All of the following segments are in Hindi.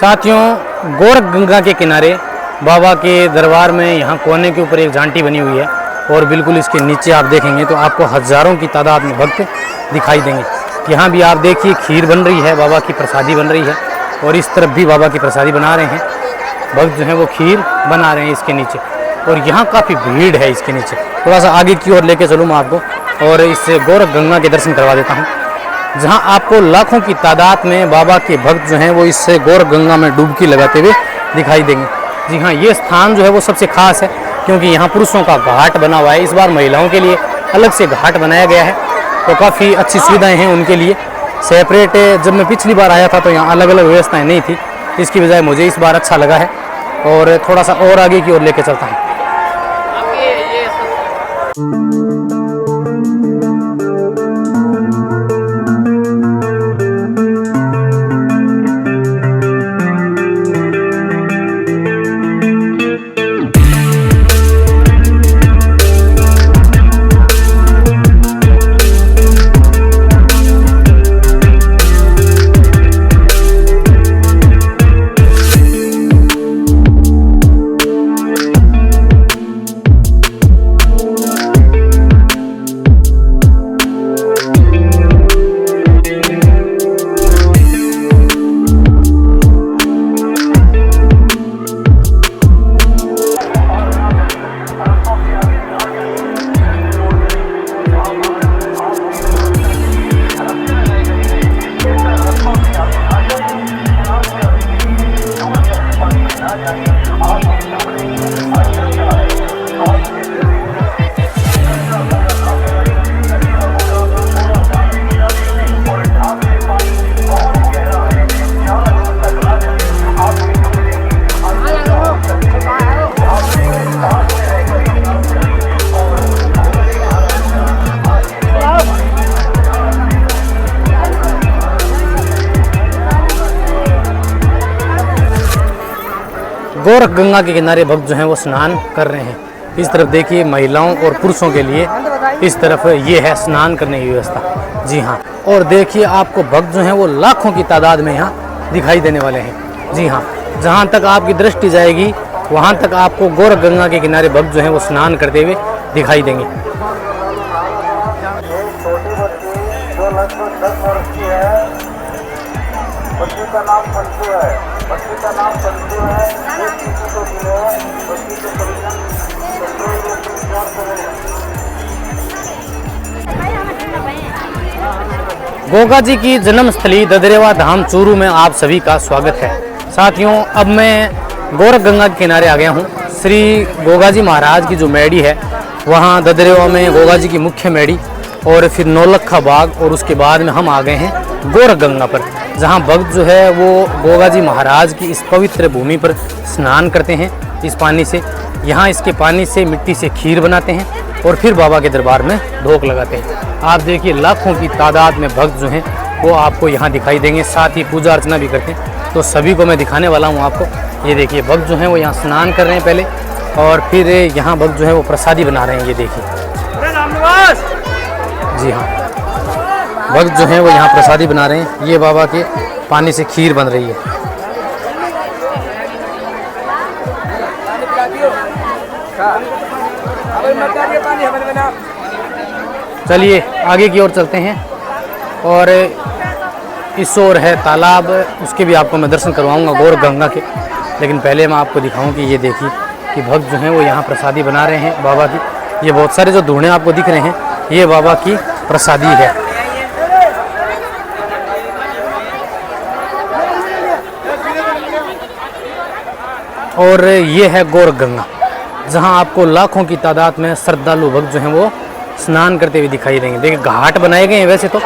साथियों, गोरख गंगा के किनारे बाबा के दरबार में यहाँ कोने के ऊपर एक झांटी बनी हुई है और बिल्कुल इसके नीचे आप देखेंगे तो आपको हज़ारों की तादाद में भक्त दिखाई देंगे। यहाँ भी आप देखिए खीर बन रही है, बाबा की प्रसादी बन रही है और इस तरफ भी बाबा की प्रसादी बना रहे हैं। भक्त जो हैं वो खीर बना रहे हैं इसके नीचे और यहाँ काफ़ी भीड़ है इसके नीचे। थोड़ा सा आगे की ओर लेके चलूँ मैं आपको और इस गोरख गंगा के दर्शन करवा देता हूँ, जहाँ आपको लाखों की तादाद में बाबा के भक्त जो हैं वो इस गोरख गंगा में डुबकी लगाते हुए दिखाई देंगे। जी हाँ, ये स्थान जो है वो सबसे खास है क्योंकि यहाँ पुरुषों का घाट बना हुआ है। इस बार महिलाओं के लिए अलग से घाट बनाया गया है तो काफ़ी अच्छी सुविधाएं हैं उनके लिए सेपरेट। जब मैं पिछली बार आया था तो यहाँ अलग अलग व्यवस्थाएं नहीं थी, इसकी बजाय मुझे इस बार अच्छा लगा है और थोड़ा सा और आगे की ओर लेके चलता हूँ। गोरख गंगा के किनारे भक्त जो हैं वो स्नान कर रहे हैं। इस तरफ देखिए महिलाओं और पुरुषों के लिए इस तरफ ये है स्नान करने की व्यवस्था। जी हाँ, और देखिए आपको भक्त जो हैं वो लाखों की तादाद में यहाँ दिखाई देने वाले हैं। जी हाँ, जहाँ तक आपकी दृष्टि जाएगी वहाँ तक आपको गोरख गंगा के किनारे भक्त जो हैं वो स्नान करते हुए दिखाई देंगे। बच्ची का नाम संतु है, बच्ची का नाम संतु है। गोगा जी की जन्मस्थली ददरेवा धाम चूरू में आप सभी का स्वागत है। साथियों, अब मैं गोरख गंगा के किनारे आ गया हूँ। श्री गोगा जी महाराज की जो मैडी है वहाँ ददरेवा में गोगा जी की मुख्य मैडी और फिर नौलखा बाग और उसके बाद में हम आ गए हैं गोरख गंगा पर, जहाँ भक्त जो है वो गोगा जी महाराज की इस पवित्र भूमि पर स्नान करते हैं इस पानी से। यहाँ इसके पानी से मिट्टी से खीर बनाते हैं और फिर बाबा के दरबार में ढोक लगाते हैं। आप देखिए लाखों की तादाद में भक्त जो हैं वो आपको यहाँ दिखाई देंगे, साथ ही पूजा अर्चना भी करते हैं। तो सभी को मैं दिखाने वाला हूँ आपको। ये देखिए भक्त जो हैं वो यहाँ स्नान कर रहे हैं पहले और फिर यहाँ भक्त जो है वो प्रसादी बना रहे हैं। ये देखिए, जी हाँ, भक्त जो हैं वो यहाँ प्रसादी बना रहे हैं। ये बाबा के पानी से खीर बन रही है। चलिए आगे की ओर चलते हैं और इस ओर है तालाब, उसके भी आपको मैं दर्शन करवाऊंगा गोरख गंगा के। लेकिन पहले मैं आपको दिखाऊं कि ये देखिए कि भक्त जो हैं वो यहाँ प्रसादी बना रहे हैं बाबा की। ये बहुत सारे जो धूणे आपको दिख रहे हैं ये बाबा की प्रसादी है। और ये है गोरख गंगा, जहाँ आपको लाखों की तादाद में श्रद्धालु भक्त जो हैं वो स्नान करते हुए दिखाई देंगे। देखिए घाट बनाए गए हैं वैसे तो,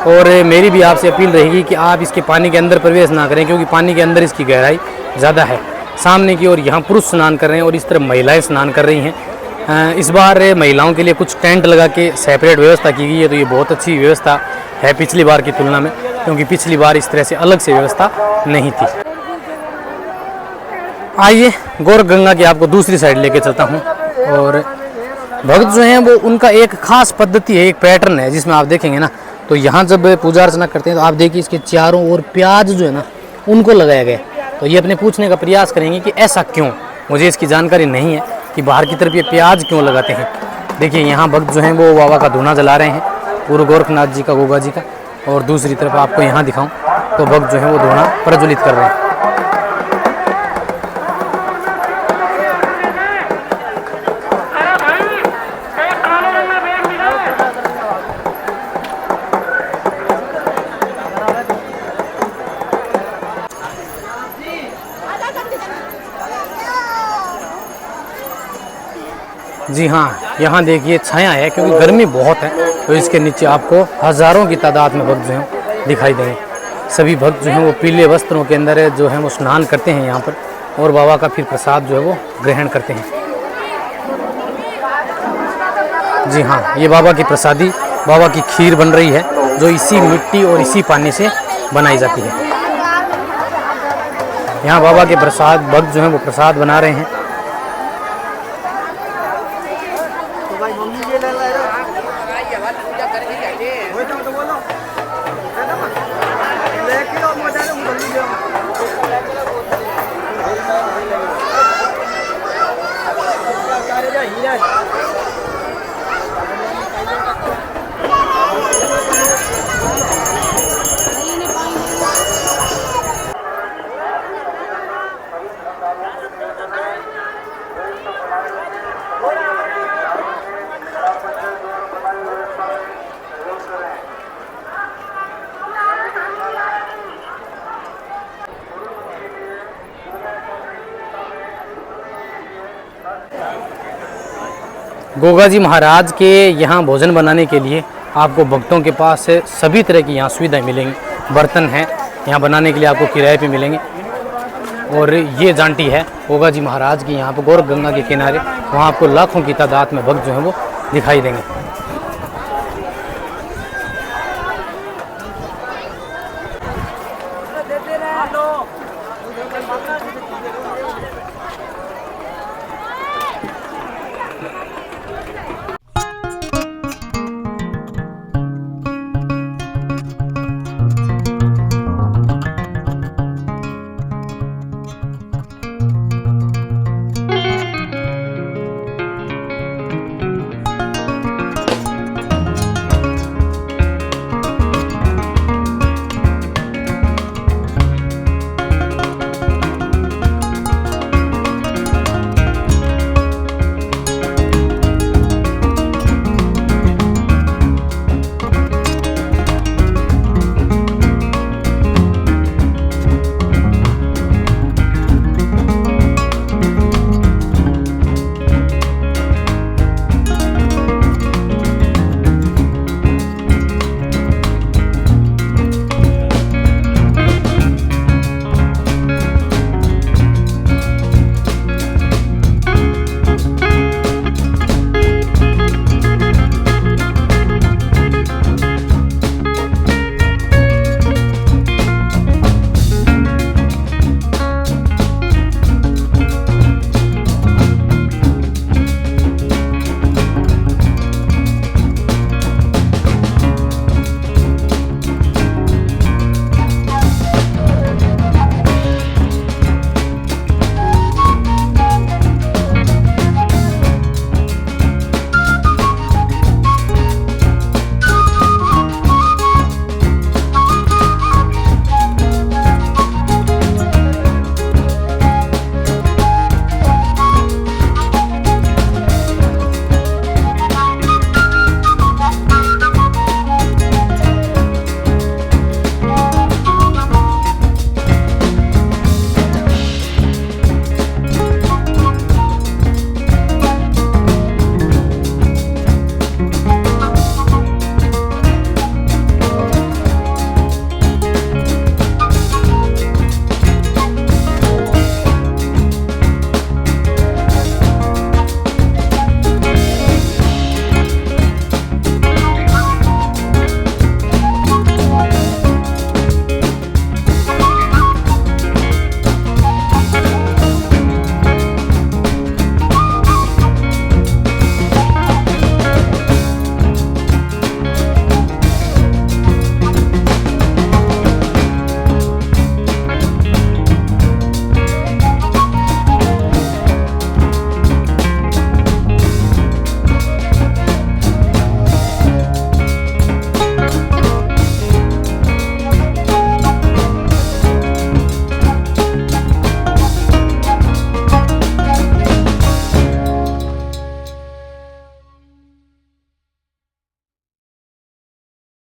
और मेरी भी आपसे अपील रहेगी कि आप इसके पानी के अंदर प्रवेश ना करें क्योंकि पानी के अंदर इसकी गहराई ज़्यादा है। सामने की ओर यहाँ पुरुष स्नान कर रहे हैं और इस तरफ महिलाएं स्नान कर रही हैं। इस बार महिलाओं के लिए कुछ टेंट लगा के सेपरेट व्यवस्था की गई है, तो ये बहुत अच्छी व्यवस्था है पिछली बार की तुलना में, क्योंकि पिछली बार इस तरह से अलग से व्यवस्था नहीं थी। आइए गोरख गंगा की आपको दूसरी साइड लेके चलता हूँ। और भक्त जो हैं वो उनका एक खास पद्धति है, एक पैटर्न है जिसमें आप देखेंगे ना, तो यहाँ जब पूजा अर्चना करते हैं तो आप देखिए इसके चारों ओर प्याज जो है ना उनको लगाया गया। तो ये अपने पूछने का प्रयास करेंगे कि ऐसा क्यों, मुझे इसकी जानकारी नहीं है कि बाहर की तरफ ये प्याज क्यों लगाते हैं। देखिए यहाँ भक्त जो हैं वो बाबा का धूना जला रहे हैं, पूर्व गोरखनाथ जी का, गोगा जी का। और दूसरी तरफ आपको यहाँ दिखाऊं तो भक्त जो है वो धूना प्रज्वलित कर रहे हैं। जी हाँ, यहाँ देखिए छाया है क्योंकि गर्मी बहुत है, तो इसके नीचे आपको हज़ारों की तादाद में भक्त जो हैं दिखाई देंगे। सभी भक्त जो हैं वो पीले वस्त्रों के अंदर जो हैं वो स्नान करते हैं यहाँ पर, और बाबा का फिर प्रसाद जो है वो ग्रहण करते हैं। जी हाँ, ये बाबा की प्रसादी, बाबा की खीर बन रही है, जो इसी मिट्टी और इसी पानी से बनाई जाती है। यहाँ बाबा के प्रसाद भक्त जो हैं वो प्रसाद बना रहे हैं। गोगा जी महाराज के यहाँ भोजन बनाने के लिए आपको भक्तों के पास से सभी तरह की यहाँ सुविधाएं मिलेंगी। बर्तन हैं यहाँ बनाने के लिए आपको किराए पे मिलेंगे। और ये जांटी है गोगा जी महाराज की, यहाँ पर गौर गंगा के किनारे, वहाँ आपको लाखों की तादाद में भक्त जो हैं वो दिखाई देंगे।